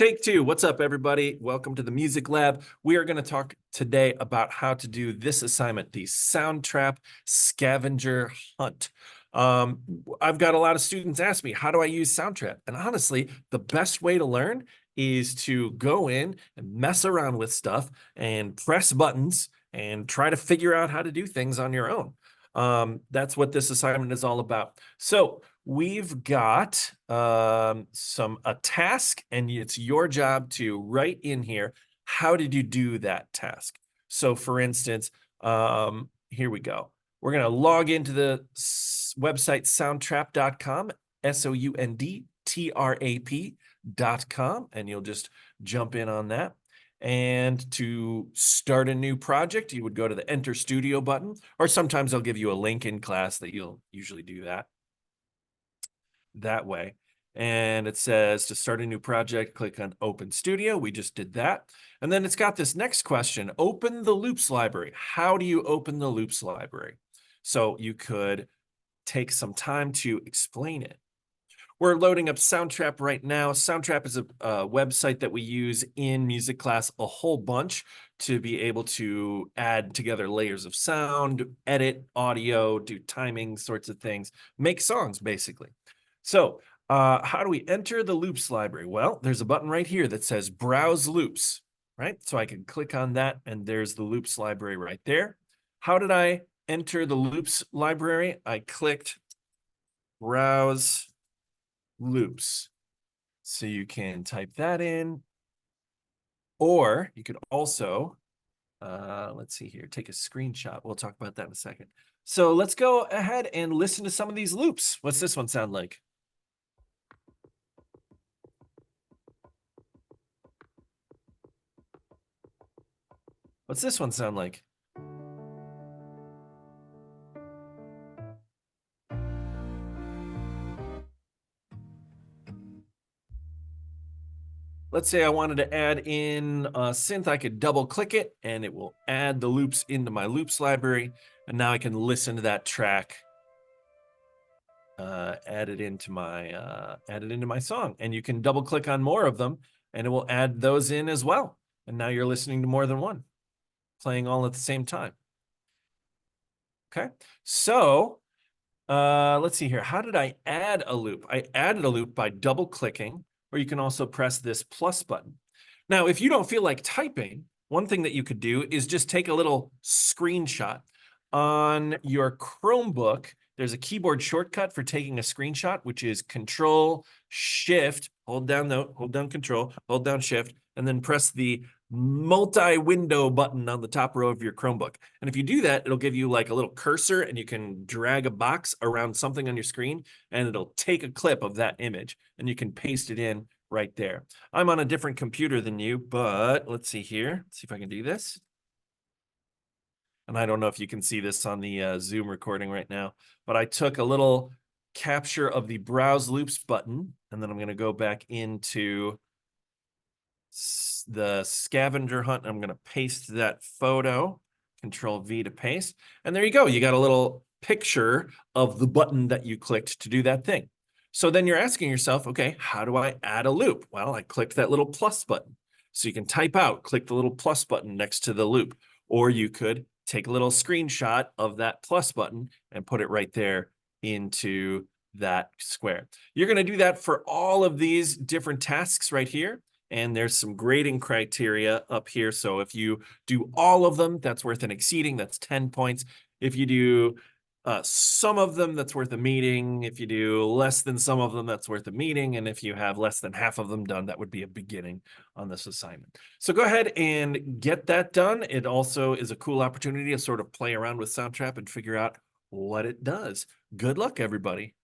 Take two. What's up, everybody? Welcome to the Music Lab. We are going to talk today about how to do this assignment, the Soundtrap Scavenger Hunt. I've got a lot of students ask me, how do I use Soundtrap? And honestly, the best way to learn is to go in and mess around with stuff and press buttons and try to figure out how to do things on your own. That's what this assignment is all about. So we've got a task, and it's your job to write in here, how did you do that task? So for instance, here we go. We're going to log into the website soundtrap.com, soundtrap.com, and you'll just jump in on that. And to start a new project, you would go to the Enter Studio button, or sometimes I'll give you a link in class that you'll usually do that way. And it says to start a new project, click on Open Studio. We just did that. And then it's got this next question, open the loops library. How do you open the loops library? So you could take some time to explain it. We're loading up Soundtrap right now. Soundtrap is a website that we use in music class a whole bunch to be able to add together layers of sound, edit audio, do timing sorts of things, make songs basically. So how do we enter the loops library? Well, there's a button right here that says browse loops, right? So I can click on that and there's the loops library right there. How did I enter the loops library? I clicked browse loops. So you can type that in, or you could also, let's see here, take a screenshot. We'll talk about that in a second. So let's go ahead and listen to some of these loops. What's this one sound like? What's this one sound like? Let's say I wanted to add in a synth, I could double click it and it will add the loops into my loops library. And now I can listen to that track, add it into my song. And you can double click on more of them and it will add those in as well. And now you're listening to more than one, playing all at the same time. Okay, so let's see here. How did I add a loop? I added a loop by double clicking, or you can also press this plus button. Now, if you don't feel like typing, one thing that you could do is just take a little screenshot. On your Chromebook, there's a keyboard shortcut for taking a screenshot, which is Control Shift, hold down Control, hold down Shift, and then press the multi-window button on the top row of your Chromebook. And if you do that, it'll give you like a little cursor and you can drag a box around something on your screen and it'll take a clip of that image and you can paste it in right there. I'm on a different computer than you, but let's see here. Let's see if I can do this. And I don't know if you can see this on the Zoom recording right now, but I took a little capture of the browse loops button, and then I'm going to go back into the scavenger hunt. I'm going to paste that photo, Control V to paste. And there you go. You got a little picture of the button that you clicked to do that thing. So then you're asking yourself, okay, how do I add a loop? Well, I clicked that little plus button. So you can type out, click the little plus button next to the loop, or you could take a little screenshot of that plus button and put it right there into that square. You're going to do that for all of these different tasks right here. And there's some grading criteria up here. So if you do all of them, that's worth an exceeding, that's 10 points. If you do some of them, that's worth a meeting. If you do less than some of them, that's worth a meeting. And if you have less than half of them done, that would be a beginning on this assignment. So go ahead and get that done. It also is a cool opportunity to sort of play around with Soundtrap and figure out what it does. Good luck, everybody.